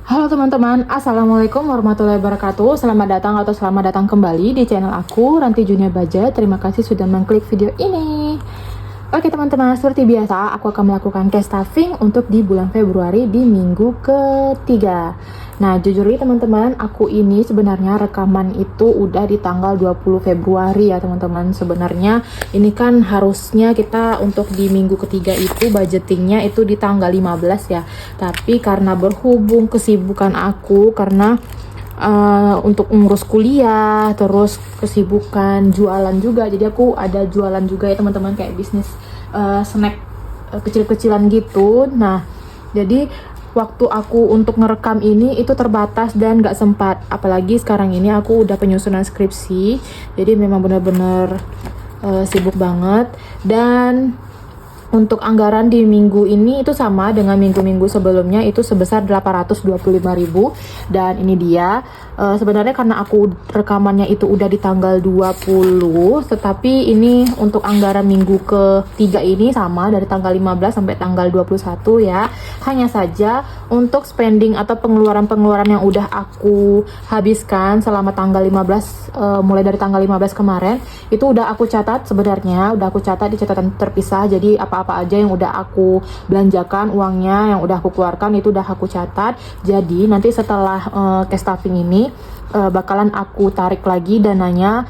Halo teman-teman, Assalamualaikum warahmatullahi wabarakatuh. Selamat datang kembali di channel aku, Ranti Junia Baja. Terima kasih sudah mengklik video ini. Oke teman-teman, seperti biasa aku akan melakukan cash stuffing untuk di bulan Februari di minggu ketiga. Nah jujur nih teman-teman, aku ini sebenarnya rekaman itu udah di tanggal 20 Februari ya teman-teman. Sebenarnya ini kan harusnya kita untuk di minggu ketiga itu budgetingnya itu di tanggal 15 ya. Tapi karena berhubung kesibukan aku, karena untuk ngurus kuliah, terus kesibukan jualan juga, jadi aku ada jualan juga ya teman-teman, kayak bisnis snack kecil-kecilan gitu. Nah jadi waktu aku untuk ngerekam ini itu terbatas dan gak sempat, apalagi sekarang ini aku udah penyusunan skripsi, jadi memang bener-bener sibuk banget. Dan untuk anggaran di minggu ini itu sama dengan minggu-minggu sebelumnya, itu sebesar 825.000. Dan ini dia, sebenarnya karena aku rekamannya itu udah di tanggal 20, tetapi ini untuk anggaran minggu ketiga ini sama dari tanggal 15 sampai tanggal 21 ya. Hanya saja untuk spending atau pengeluaran-pengeluaran yang udah aku habiskan selama tanggal 15, mulai dari tanggal 15 kemarin, itu udah aku catat sebenarnya, udah aku catat di catatan terpisah. Jadi apa aja yang udah aku belanjakan, uangnya yang udah aku keluarkan itu udah aku catat. Jadi nanti setelah cash stuffing ini bakalan aku tarik lagi dananya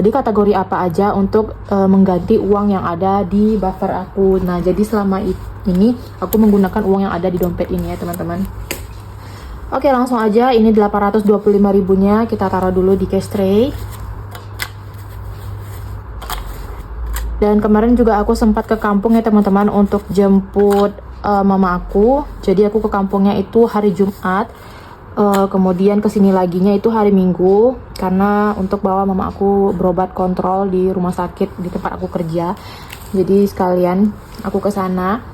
di kategori apa aja untuk mengganti uang yang ada di buffer aku. Nah jadi selama ini aku menggunakan uang yang ada di dompet ini ya teman-teman. Oke langsung aja, ini 825 ribunya kita taruh dulu di cash tray. Dan kemarin juga aku sempat ke kampung ya teman-teman untuk jemput mama aku. Jadi aku ke kampungnya itu hari Jumat, kemudian kesini laginya itu hari Minggu, karena untuk bawa mama aku berobat kontrol di rumah sakit di tempat aku kerja. Jadi sekalian aku ke sana.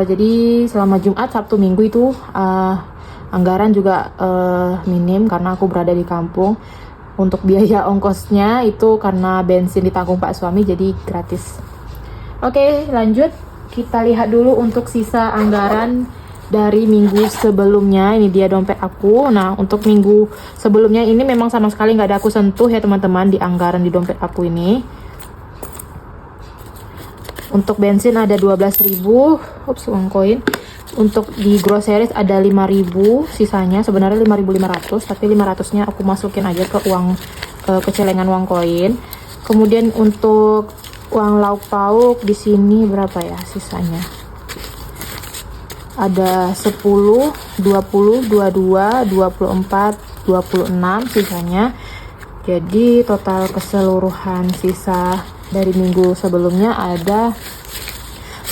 Jadi selama Jumat, Sabtu, Minggu itu anggaran juga minim karena aku berada di kampung. Untuk biaya ongkosnya itu karena bensin ditanggung Pak suami, jadi gratis. Oke lanjut, kita lihat dulu untuk sisa anggaran dari minggu sebelumnya. Ini dia dompet aku. Nah untuk minggu sebelumnya ini memang sama sekali nggak ada aku sentuh ya teman-teman di anggaran di dompet aku ini. Untuk bensin ada 12.000, uang koin. Untuk di groceries ada 5.000, sisanya sebenarnya 5.500, tapi 500-nya aku masukin aja ke uang ke celengan uang koin. Kemudian untuk uang lauk pauk di sini berapa ya sisanya? Ada 10, 20, 22, 24, 26 sisanya. Jadi total keseluruhan sisa dari minggu sebelumnya ada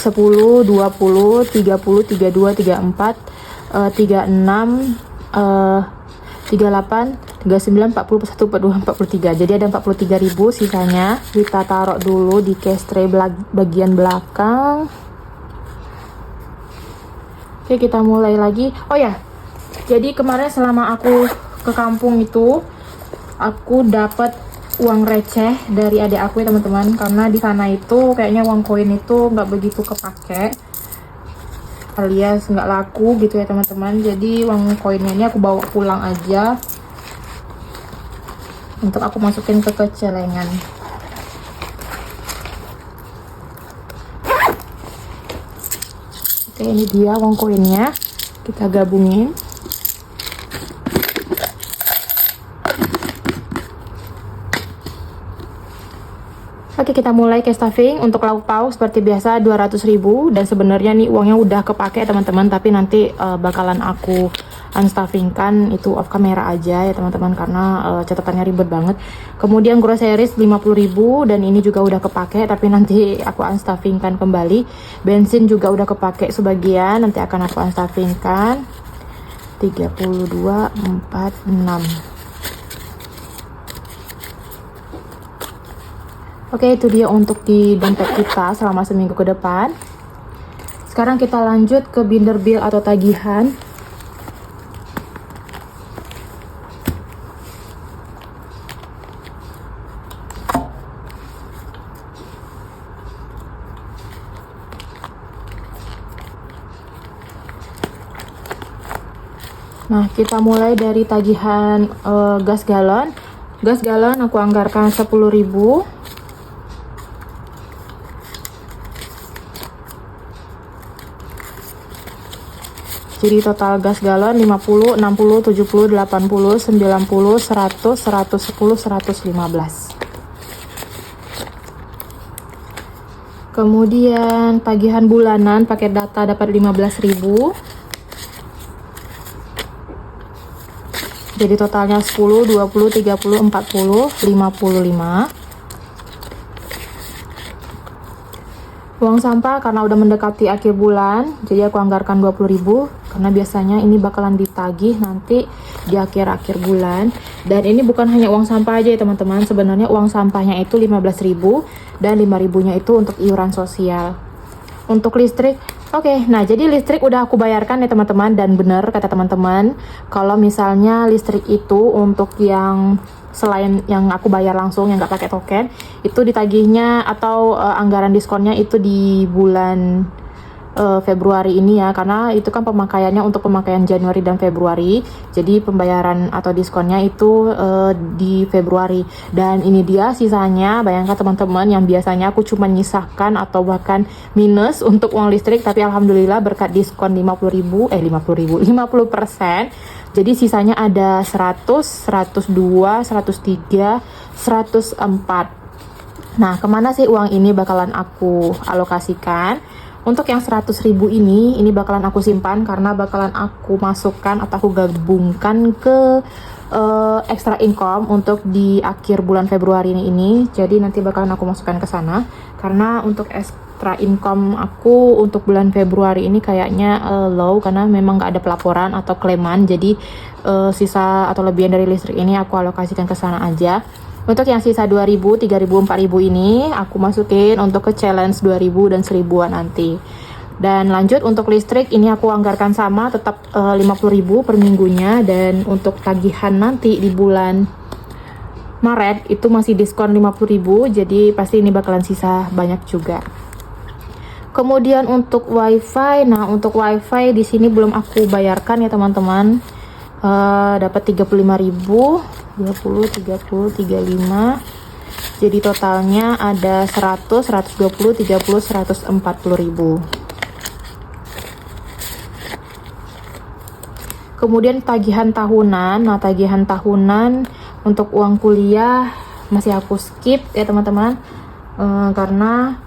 10, 20, 30, 32, 34, 36, 38, 39, 41, 42, 43. Jadi ada 43.000 sisanya. Kita taruh dulu di cash tray bagian belakang. Oke, kita mulai lagi. Oh ya, jadi kemarin selama aku ke kampung itu aku dapat uang receh dari adik aku ya teman-teman, karena di sana itu kayaknya uang koin itu nggak begitu kepake alias nggak laku gitu ya teman-teman. Jadi uang koinnya ini aku bawa pulang aja untuk aku masukin ke celengan. Oke, ini dia uang koinnya, kita gabungin. Oke, kita mulai cash stuffing. Untuk lauk pauk seperti biasa 200.000, dan sebenarnya nih uangnya udah kepake teman-teman, tapi nanti bakalan aku unstuffingkan itu off camera aja ya teman-teman, karena catatannya ribet banget. Kemudian groceries 50.000, dan ini juga udah kepake tapi nanti aku unstuffingkan kembali. Bensin juga udah kepake sebagian, nanti akan aku unstuffingkan. 32, 4, 6. Oke, itu dia untuk di dompet kita selama seminggu ke depan. Sekarang kita lanjut ke binder bill atau tagihan. Nah, kita mulai dari tagihan gas galon. Gas galon aku anggarkan 10.000. Jadi total gas galon 50, 60, 70, 80, 90, 100, 110, 115. Kemudian tagihan bulanan pakai data dapat 15.000. Jadi totalnya 10, 20, 30, 40, 55. Uang sampah karena udah mendekati akhir bulan, jadi aku anggarkan 20.000 karena biasanya ini bakalan ditagih nanti di akhir-akhir bulan. Dan ini bukan hanya uang sampah aja ya teman-teman, sebenarnya uang sampahnya itu 15.000 dan 5.000-nya itu untuk iuran sosial. Untuk listrik, oke, nah jadi listrik udah aku bayarkan ya teman-teman, dan bener kata teman-teman, kalau misalnya listrik itu untuk yang selain yang aku bayar langsung yang nggak pakai token, itu ditagihnya atau anggaran diskonnya itu di bulan Februari ini ya, karena itu kan pemakaiannya untuk pemakaian Januari dan Februari, jadi pembayaran atau diskonnya itu di Februari. Dan ini dia sisanya, bayangkan teman-teman, yang biasanya aku cuma nyisahkan atau bahkan minus untuk uang listrik, tapi alhamdulillah berkat diskon 50%, jadi sisanya ada 100, 102, 103, 104. Nah, kemana sih uang ini bakalan aku alokasikan? Untuk yang 100.000 ini bakalan aku simpan karena bakalan aku masukkan atau aku gabungkan ke extra income untuk di akhir bulan Februari ini. Jadi nanti bakalan aku masukkan ke sana karena untuk extra income aku untuk bulan Februari ini kayaknya low karena memang nggak ada pelaporan atau klaiman. Jadi sisa atau lebihan dari listrik ini aku alokasikan ke sana aja. Untuk yang sisa 2.000, 3.000, 4.000 ini aku masukin untuk ke challenge 2.000 dan 1.000-an nanti. Dan lanjut untuk listrik ini aku anggarkan sama tetap 50.000 per minggunya, dan untuk tagihan nanti di bulan Maret itu masih diskon 50.000, jadi pasti ini bakalan sisa banyak juga. Kemudian untuk wifi, nah untuk wifi di sini belum aku bayarkan ya teman-teman. Dapat 35.000, 20, 30, 35. Jadi totalnya ada 100, 120, 30, 140.000. Kemudian tagihan tahunan. Nah, tagihan tahunan untuk uang kuliah masih aku skip ya teman-teman. Karena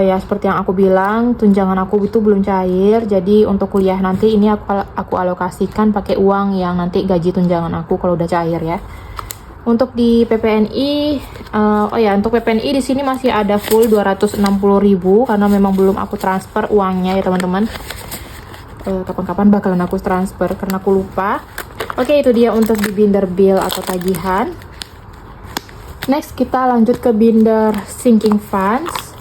ya seperti yang aku bilang, tunjangan aku itu belum cair. Jadi untuk kuliah nanti ini aku alokasikan pakai uang yang nanti gaji tunjangan aku kalau udah cair ya. Untuk di PPNI, untuk PPNI di sini masih ada full 260.000 karena memang belum aku transfer uangnya ya teman-teman. Kapan-kapan bakalan aku transfer karena aku lupa. Oke, itu dia untuk di binder bill atau tagihan. Next kita lanjut ke binder sinking funds.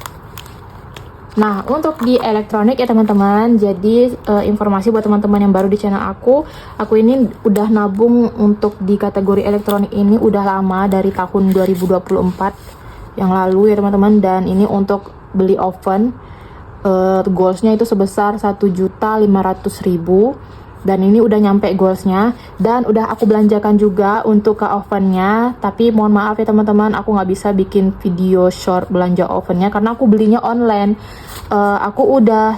Nah, untuk di elektronik ya teman-teman, jadi informasi buat teman-teman yang baru di channel aku ini udah nabung untuk di kategori elektronik ini udah lama, dari tahun 2024 yang lalu ya teman-teman. Dan ini untuk beli oven, goalsnya itu sebesar 1.500.000, dan ini udah nyampe goalsnya, dan udah aku belanjakan juga untuk ke ovennya. Tapi mohon maaf ya teman-teman, aku nggak bisa bikin video short belanja ovennya karena aku belinya online. Aku udah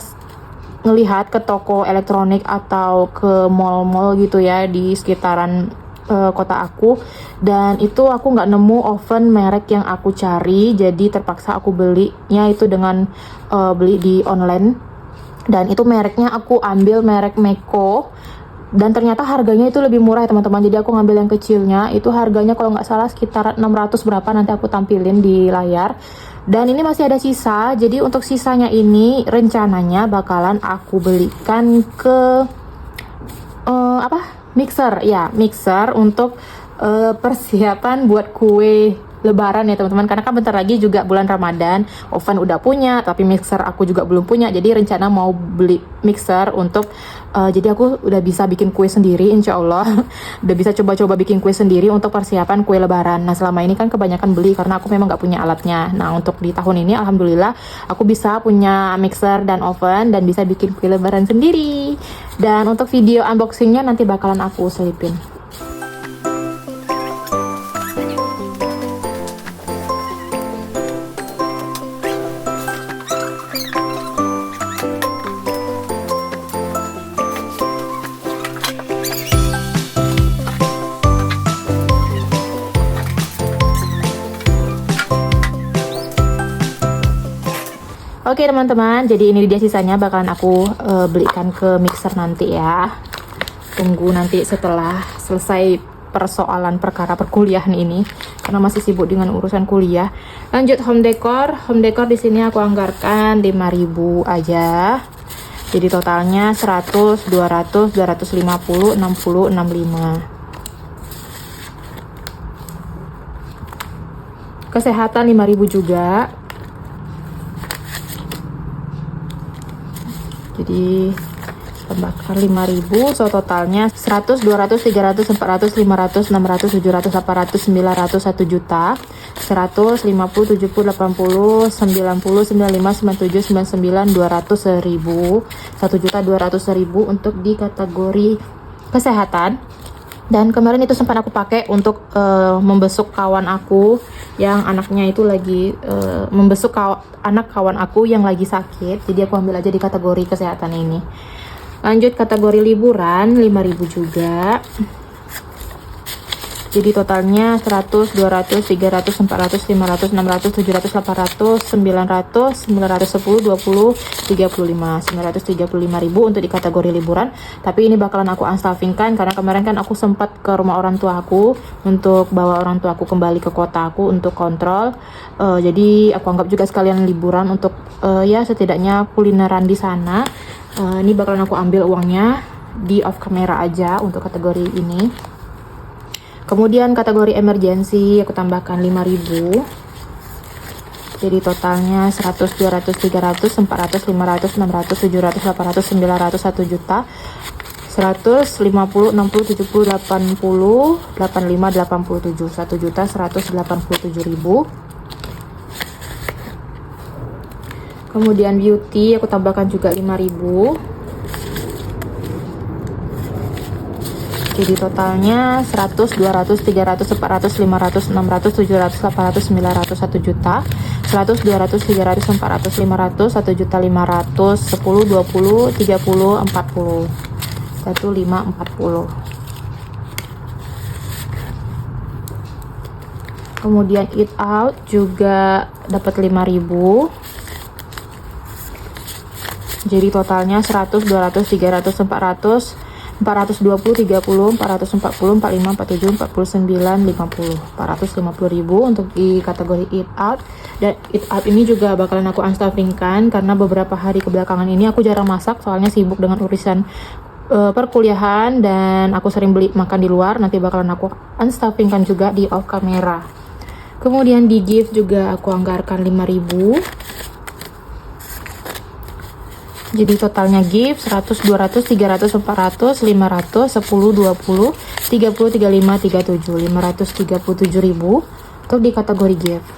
ngelihat ke toko elektronik atau ke mall-mall gitu ya di sekitaran kota aku, dan itu aku nggak nemu oven merek yang aku cari, jadi terpaksa aku belinya itu dengan beli di online. Dan itu mereknya aku ambil merek Meko, dan ternyata harganya itu lebih murah ya teman-teman. Jadi aku ngambil yang kecilnya, itu harganya kalau nggak salah sekitar 600 berapa, nanti aku tampilin di layar. Dan ini masih ada sisa, jadi untuk sisanya ini rencananya bakalan aku belikan ke mixer ya, mixer untuk persiapan buat kue Lebaran ya teman-teman, karena kan bentar lagi juga bulan Ramadan. Oven udah punya, tapi mixer aku juga belum punya. Jadi rencana mau beli mixer untuk jadi aku udah bisa bikin kue sendiri, insya Allah. Udah bisa coba-coba bikin kue sendiri untuk persiapan kue Lebaran. Nah selama ini kan kebanyakan beli karena aku memang nggak punya alatnya. Nah untuk di tahun ini alhamdulillah aku bisa punya mixer dan oven dan bisa bikin kue Lebaran sendiri. Dan untuk video unboxingnya nanti bakalan aku selipin. Oke teman-teman, jadi ini dia sisanya bakalan aku belikan ke mixer nanti ya. Tunggu nanti setelah selesai persoalan perkara perkuliahan ini, karena masih sibuk dengan urusan kuliah. Lanjut home decor. Home decor di sini aku anggarkan 5.000 aja. Jadi totalnya 100, 200, 250, 60, 65. Kesehatan 5.000 juga. Jadi tambahkan 5.000, so totalnya 100, 200, 300, 400, 500, 600, 700, 800, 900, 1 juta, 100, 50, 70, 80, 90, 95, 97, 99, 200 ribu, 1.200.000 untuk di kategori kesehatan. Dan kemarin itu sempat aku pakai untuk membesuk kawan aku yang anaknya itu lagi membesuk anak kawan aku yang lagi sakit. Jadi aku ambil aja di kategori kesehatan ini. Lanjut kategori liburan 5.000 juga. Jadi totalnya 100, 200, 300, 400, 500, 600, 700, 800, 900, 910, 20, 35, 935.000 untuk di kategori liburan. Tapi ini bakalan aku unstuffingkan karena kemarin kan aku sempat ke rumah orang tua aku untuk bawa orang tua aku kembali ke kota aku untuk kontrol. Jadi aku anggap juga sekalian liburan untuk ya setidaknya kulineran di sana. Ini bakalan aku ambil uangnya di off camera aja untuk kategori ini. Kemudian kategori emergency aku tambahkan 5.000. Jadi totalnya 100, 200, 300, 400, 500, 600, 700, 800, 900, 1 juta, 100, 50, 60, 70, 80, 85, 87, 1 juta 187.000. Kemudian beauty aku tambahkan juga 5.000. Jadi totalnya 100, 200, 300, 400, 500, 600, 700, 800, 900, 1 juta, 100, 200, 300, 400, 500, 1 juta 500, 10, 20, 30, 40, 1, 5, 40. Kemudian eat out juga dapat 5.000. Jadi totalnya 100, 200, 300, 400, 420, 30, 440, 45, 47, 49, 50, 450.000 untuk di kategori eat out. Dan eat out ini juga bakalan aku unstuffingkan karena beberapa hari kebelakangan ini aku jarang masak soalnya sibuk dengan urusan perkuliahan dan aku sering beli makan di luar. Nanti bakalan aku unstuffingkan juga di off camera. Kemudian di gift juga aku anggarkan 5.000. Jadi totalnya gift 100, 200, 300, 400, 500, 10, 20, 30, 35, 37, 537.000 untuk di kategori gift.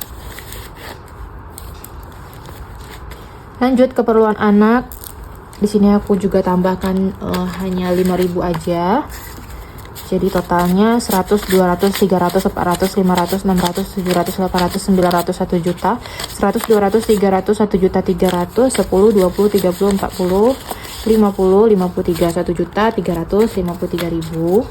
Lanjut keperluan anak. Di sini aku juga tambahkan hanya 5.000 aja. Jadi totalnya 100, 200, 300, 400, 500, 600, 700, 800, 900, 1 juta, 100, 200, 300, 1 juta 300, 10, 20, 30, 40, 50, 53, 1 juta 353.000.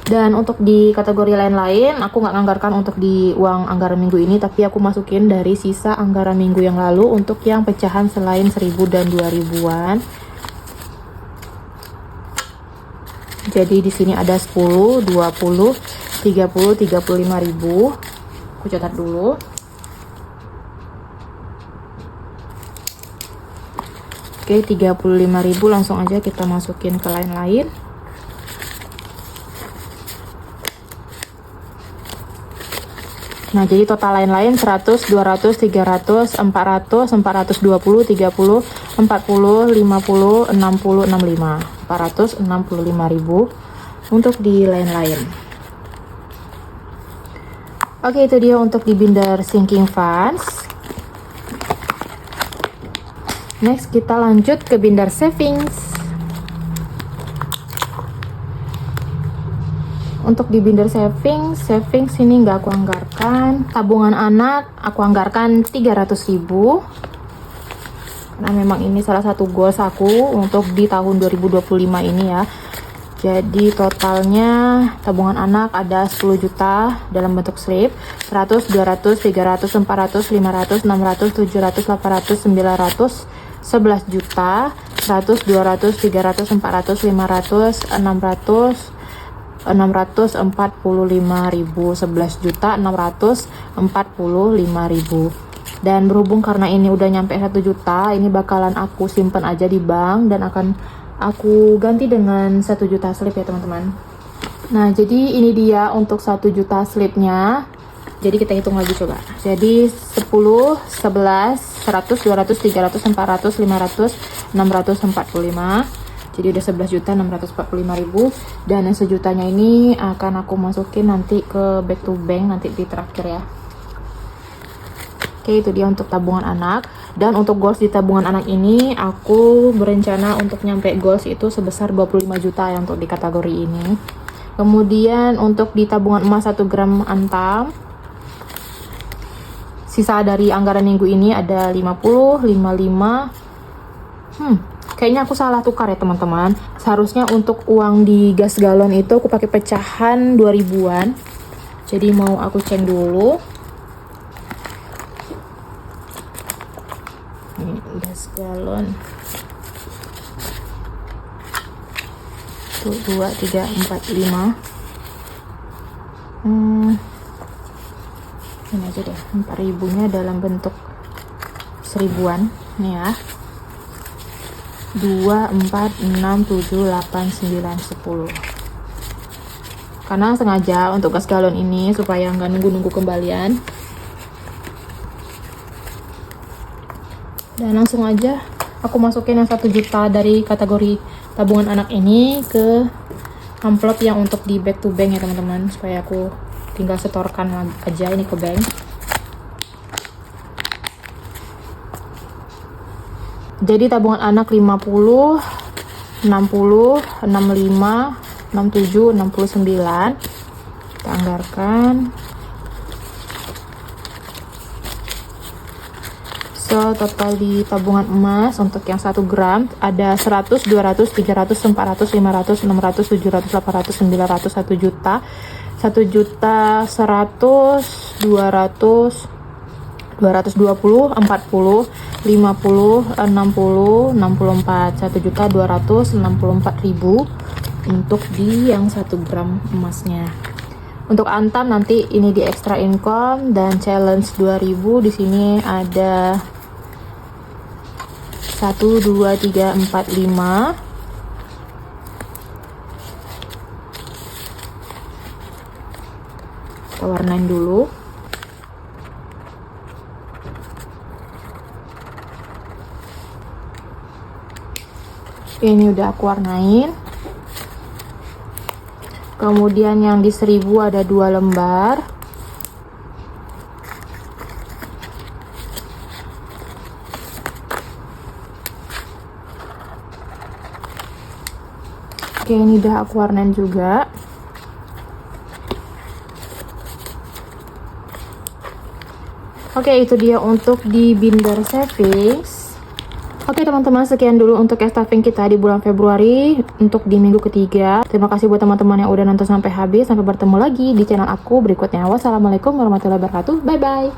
Dan untuk di kategori lain-lain aku nggak nganggarkan untuk di uang anggaran minggu ini, tapi aku masukin dari sisa anggaran minggu yang lalu untuk yang pecahan selain 1.000 dan 2.000-an. Jadi di sini ada 10, 20, 30, 35.000. Aku catat dulu. Oke, 35.000 langsung aja kita masukin ke lain-lain. Nah, jadi total lain-lain 100, 200, 300, 400, 420, 30, 40, 50, 60, 65. 465.000 untuk di lain-lain. Oke, itu dia untuk di binder sinking funds. Next, kita lanjut ke binder savings. Untuk di binder savings ini nggak aku anggarkan. Tabungan anak aku anggarkan 300.000 karena memang ini salah satu goals aku untuk di tahun 2025 ini ya. Jadi totalnya tabungan anak ada 10 juta dalam bentuk slip, 100, 200, 300, 400, 500, 600, 700, 800, 900, 11 juta, 100, 200, 300, 400, 500, 600, 645.000, 11 juta 645.000. Dan berhubung karena ini udah nyampe 1 juta, ini bakalan aku simpan aja di bank dan akan aku ganti dengan 1 juta slip ya teman-teman. Nah, jadi ini dia untuk 1 juta slipnya. Jadi kita hitung lagi coba. Jadi 10, 11, 100, 200, 300, 400, 500, 645. Jadi udah 11.645.000 dan yang sejutanya ini akan aku masukin nanti ke back to bank nanti di terakhir ya. Oke, itu dia untuk tabungan anak. Dan untuk goals di tabungan anak ini aku berencana untuk nyampe goals itu sebesar 25 juta ya untuk di kategori ini. Kemudian untuk di tabungan emas 1 gram antam, sisa dari anggaran minggu ini ada 50, 55. Kayaknya aku salah tukar ya teman-teman. Seharusnya untuk uang di gas galon itu aku pakai pecahan 2000-an. Jadi mau aku cek dulu. Ini gas galon. Tuh 2, 3, 4, 5. Ini aja deh. 4.000-nya dalam bentuk 1000-an. Nih ya. 2, 4, 6, 7, 8, 9, 10. Karena sengaja untuk gas galon ini supaya nggak nunggu-nunggu kembalian. Dan langsung aja aku masukin yang 1 juta dari kategori tabungan anak ini ke amplop yang untuk di back to bank ya teman-teman, supaya aku tinggal setorkan aja ini ke bank. Jadi tabungan anak 50, 60, 65, 67, 69 kita anggarkan. So total di tabungan emas untuk yang 1 gram ada 100, 200, 300, 400, 500, 600, 700, 800, 900, 1 juta, 1 juta 100, 200, 220, 40, 50, 60, 64, 1.264.000 untuk di yang 1 gram emasnya. Untuk antam nanti ini di extra income dan challenge 2000. Di sini ada 1, 2, 3, 4, 5. Kita warnain dulu. Ini udah aku warnain. Kemudian yang di 1000 ada 2 lembar. Oke, ini udah aku warnain juga. Oke, itu dia untuk di binder savings. Oke teman-teman, sekian dulu untuk cash stuffing kita di bulan Februari untuk di minggu ketiga. Terima kasih buat teman-teman yang udah nonton sampai habis. Sampai bertemu lagi di channel aku berikutnya. Wassalamualaikum warahmatullahi wabarakatuh. Bye bye.